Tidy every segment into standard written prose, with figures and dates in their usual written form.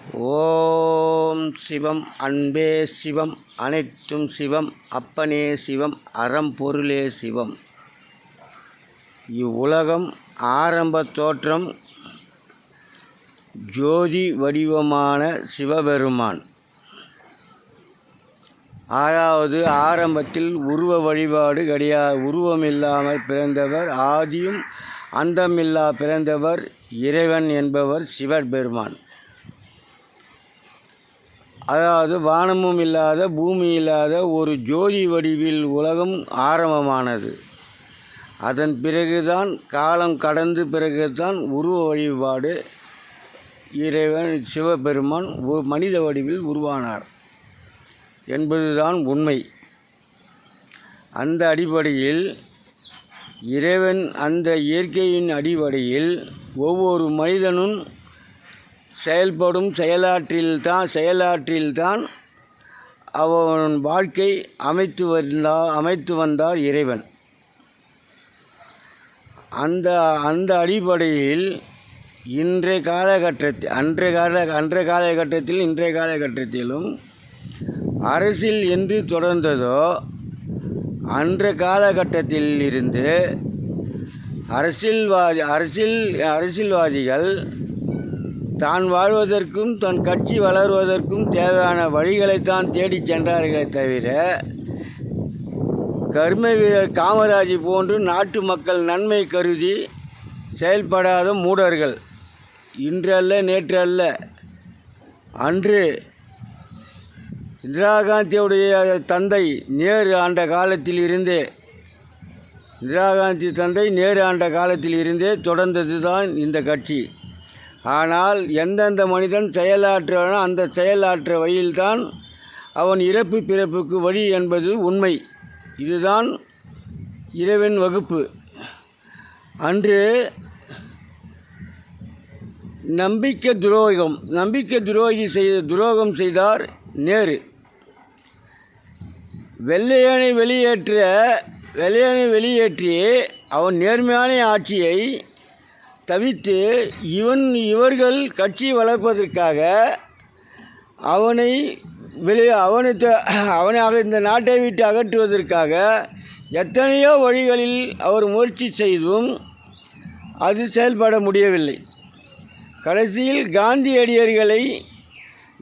ஓம் சிவம் அன்பே சிவம் அனைத்தும் சிவம் அப்பனே சிவம் அறம்பொருளே சிவம். இவ்வுலகம் ஆரம்ப தோற்றம் ஜோதி வடிவமான சிவபெருமான். அதாவது ஆரம்பத்தில் உருவ வழிபாடு கிடையாது. உருவமில்லாமல் பிறந்தவர், ஆதியும் அந்தமில்லா பிறந்தவர் இறைவன் என்பவர் சிவபெருமான். அதாவது வானமும் இல்லாத பூமி இல்லாத ஒரு ஜோதி வடிவில் உலகம் ஆரம்பமானது. அதன் பிறகுதான் காலம் கடந்து பிறகுதான் உருவ வழிபாடு இறைவன் சிவபெருமான் மனித வடிவில் உருவானார் என்பதுதான் உண்மை. அந்த அடிப்படையில் இறைவன் அந்த இயற்கையின் அடிப்படையில் ஒவ்வொரு மனிதனும் செயல்படும் செயலாற்றில்தான் அவன் வாழ்க்கை அமைத்து வந்தார் இறைவன். அந்த அடிப்படையில் இன்றைய காலகட்டத்திலும் அரசியல் என்று தொடர்ந்ததோ அன்றைய காலகட்டத்தில் இருந்து அரசியல்வாதிகள் தான் வாழ்வதற்கும் தன் கட்சி வளர்வதற்கும் தேவையான வழிகளைத்தான் தேடிச் சென்றார்களே தவிர கர்ம வீரர் காமராஜ் போன்று நாட்டு மக்கள் நன்மை கருதி செயல்படாத மூடர்கள் இன்றல்ல நேற்று அல்ல, அன்று இந்திரா காந்தியுடைய தந்தை நேரு ஆண்ட காலத்தில் இருந்தே தொடர்ந்தது தான் இந்த கட்சி. ஆனால் எந்தெந்த மனிதன் செயலாற்றுவானோ அந்த செயலாற்ற வழியில்தான் அவன் இறப்பு பிறப்புக்கு வழி என்பது உண்மை. இதுதான் இறைவன் வகுப்பு. அன்று நம்பிக்கை துரோகம் செய்தார் நேரு. வெள்ளையனை வெளியேற்றி அவன் நேர்மையான ஆட்சியை தவிர்த்து இவர்கள் கட்சி வளர்ப்பதற்காக அவனை இந்த நாட்டை விட்டு அகற்றுவதற்காக எத்தனையோ வழிகளில் அவர் முயற்சி செய்தும் அது செயல்பட முடியவில்லை. கடைசியில்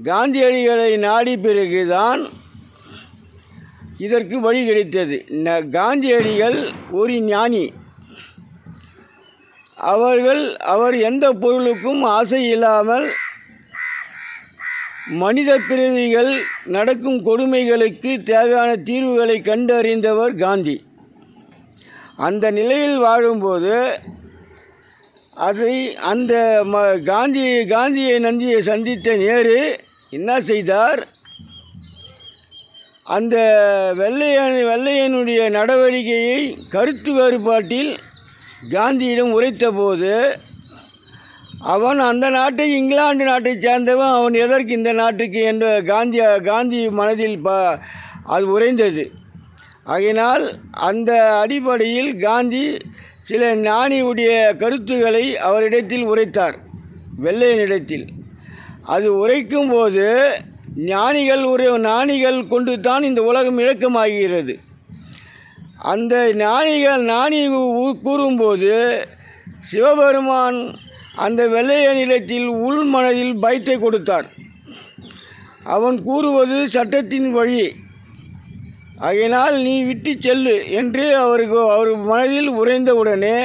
காந்தியடிகளை நாடி பிறகுதான் இதற்கு வழி கிடைத்தது. காந்தியடிகள் ஒரு ஞானி. அவர் எந்த பொருளுக்கும் ஆசை இல்லாமல் மனித பிறவிகள் நடக்கும் கொடுமைகளுக்கு தேவையான தீர்வுகளை கண்டறிந்தவர் காந்தி. அந்த நிலையில் வாழும்போது காந்தியை சந்தித்த நேரு என்ன செய்தார்? அந்த வெள்ளையனுடைய நடவடிக்கையை கருத்து வேறுபாட்டில் காந்தியிடம் உரைத்தபோது அவன் அந்த நாட்டை இங்கிலாந்து நாட்டை சேர்ந்தவன், அவன் எதற்கு இந்த நாட்டுக்கு என்ற காந்தி மனதில் அது உறைந்தது. ஆகையினால் அந்த அடிப்படையில் காந்தி சில ஞானியுடைய கருத்துக்களை அவரிடத்தில் உரைத்தார், வெள்ளையனிடத்தில். அது உரைக்கும்போது ஞானிகள் கொண்டு தான் இந்த உலகம் இழக்கமாகிறது. அந்த ஞானி கூறும்போது சிவபெருமான் அந்த வெள்ளையனிடத்தில் உள்மனதில் பயத்தை கொடுத்தார். அவன் கூறுவது சட்டத்தின் வழி, ஆகையினால் நீ விட்டு செல்லு என்று அவர் மனதில் உறைந்தவுடனே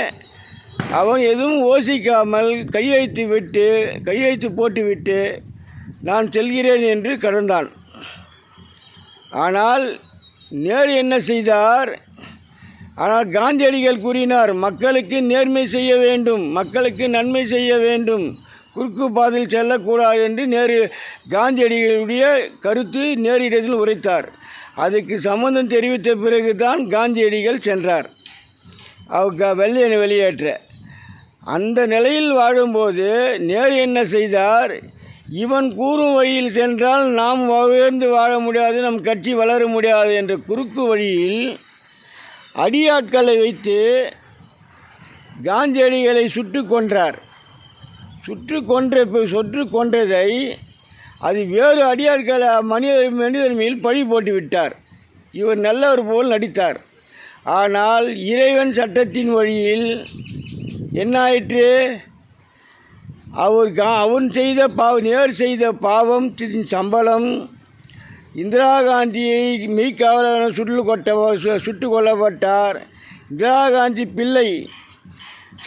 அவன் எதுவும் யோசிக்காமல் கையெழுத்து போட்டுவிட்டு நான் செல்கிறேன் என்று கடந்தான். ஆனால் நேரு என்ன செய்தார்? ஆனால் காந்தியடிகள் கூறினார், மக்களுக்கு நேர்மை செய்ய வேண்டும், மக்களுக்கு நன்மை செய்ய வேண்டும், குறுக்கு பாதையில் செல்லக்கூடாது என்று காந்தியடிகளுடைய கருத்து நேரிடத்தில் உரைத்தார். அதுக்கு சம்மந்தம் தெரிவித்த பிறகு தான் காந்தியடிகள் சென்றார் வெள்ளையனை வெளியேற்ற. அந்த நிலையில் வாழும்போது நேரு என்ன செய்தார்? இவன் கூறும் வழியில் சென்றால் நாம் உயர்ந்து வாழ முடியாது, நம் கட்சி வளர முடியாது என்ற குறுக்கு வழியில் அடியாட்களை வைத்து காந்தியடிகளை சுட்டு கொன்றதை அது வேறு அடியார்களை மனிதர் மேல் பழி போட்டு விட்டார். இவர் நல்லவர் போல் நடித்தார். ஆனால் இறைவன் சட்டத்தின் வழியில் என்ன ஆயிற்று? அவன் செய்த நேர் செய்த பாவத்தின் சம்பளம் இந்திரா காந்தியை மெய்க்காவலர் சுட்டு கொல்லப்பட்டார். இந்திரா காந்தி பிள்ளை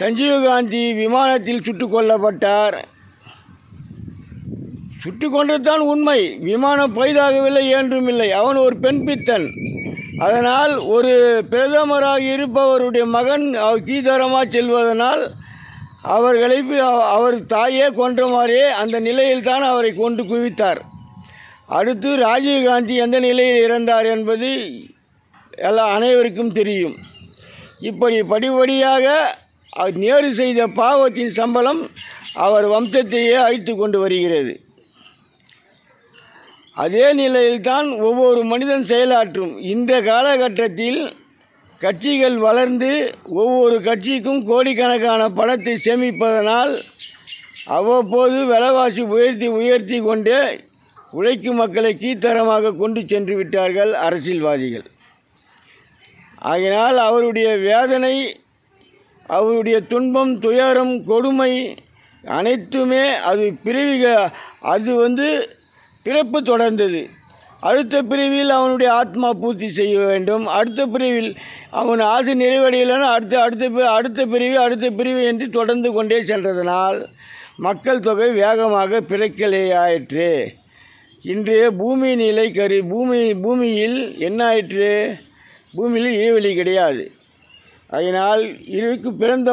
சஞ்சீவ் காந்தி விமானத்தில் சுட்டு கொல்லப்பட்டார். சுட்டு கொண்டதுதான் உண்மை. விமானம் பழுதாகவில்லை, என்றுமில்லை. அவன் ஒரு பெண் பித்தன். அதனால் ஒரு பிரதமராக இருப்பவருடைய மகன் கீதரமாக செல்வதனால் அவர்களை அவர் தாயே கொன்ற மாதிரியே அந்த நிலையில்தான் அவரை கொண்டு குவித்தார். அடுத்து ராஜீவ்காந்தி எந்த நிலையில் இறந்தார் என்பது அனைவருக்கும் தெரியும். இப்படி படிப்படியாக நேரு செய்த பாவத்தின் சம்பளம் அவர் வம்சத்தையே அழித்து கொண்டு வருகிறது. அதே நிலையில்தான் ஒவ்வொரு மனிதன் செயலாற்றும். இந்த காலகட்டத்தில் கட்சிகள் வளர்ந்து ஒவ்வொரு கட்சிக்கும் கோடிக்கணக்கான பணத்தை சேமிப்பதனால் அவ்வப்போது விலைவாசி உயர்த்தி கொண்டே உழைக்கும் மக்களை கீழ்த்தரமாக கொண்டு சென்று விட்டார்கள் அரசியல்வாதிகள். ஆகையினால் அவருடைய வேதனை, அவருடைய துன்பம், துயரம், கொடுமை அனைத்துமே அது பிறப்பு தொடர்ந்தது. அடுத்த பிரிவில் அவனுடைய ஆத்மா பூர்த்தி செய்ய வேண்டும். அடுத்த பிரிவில் அவன் ஆசை நிறைவடையலைன்னா அடுத்த பிரிவு என்று தொடர்ந்து கொண்டே சென்றதனால் மக்கள் தொகை வேகமாக பிறக்கலையாயிற்று. இன்றைய பூமி நிலை பூமியில் என்ன ஆயிற்று? பூமியில் இடைவெளி கிடையாது. அதனால் இதற்கு பிறந்த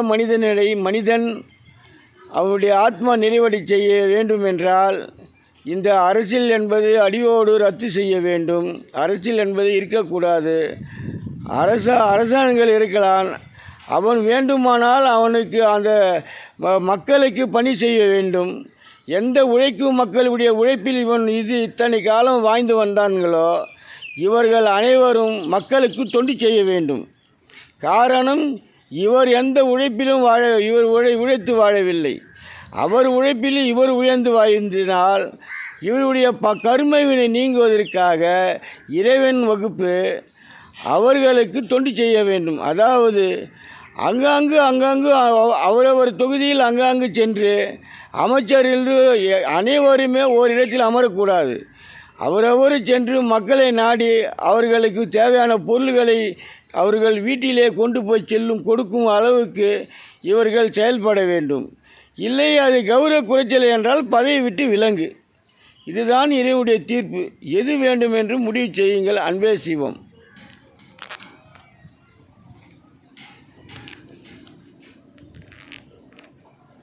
மனிதன் அவனுடைய ஆத்மா நிறைவடை செய்ய வேண்டும் என்றால் இந்த அரசியல் என்பது அடியோடு ரத்து செய்ய வேண்டும். அரசியல் என்பது இருக்கக்கூடாது. அரசாங்கங்கள் இருக்கலாம். அவன் வேண்டுமானால் அவனுக்கு அந்த மக்களுக்கு பணி செய்ய வேண்டும். எந்த உழைக்கும் மக்களுடைய உழைப்பில் இத்தனை காலம் வாழ்ந்து வந்தான்களோ இவர்கள் அனைவரும் மக்களுக்கு தொண்டு செய்ய வேண்டும். காரணம், இவர் எந்த உழைப்பிலும் உழைத்து வாழவில்லை. அவர் உழைப்பில் இவர் உயர்ந்து வாழ்ந்தினால் இவருடைய கருமைவினை நீங்குவதற்காக இறைவன் வகுப்பு அவர்களுக்கு தொண்டு செய்ய வேண்டும். அதாவது அங்கங்கு அவரவர் தொகுதியில் அங்கங்கு சென்று அமைச்சர் என்று அனைவருமே ஓரிடத்தில் அமரக்கூடாது. அவரவர் சென்று மக்களை நாடி அவர்களுக்கு தேவையான பொருள்களை அவர்கள் வீட்டிலே கொண்டு போய் கொடுக்கும் அளவுக்கு இவர்கள் செயல்பட வேண்டும். இல்லை அது கௌரவ குறைச்சல் என்றால் பதவி விட்டு விலங்கு. இதுதான் இறைவனுடைய தீர்ப்பு. எது வேண்டும் என்று முடிவு செய்யுங்கள். அன்பே சிவம்.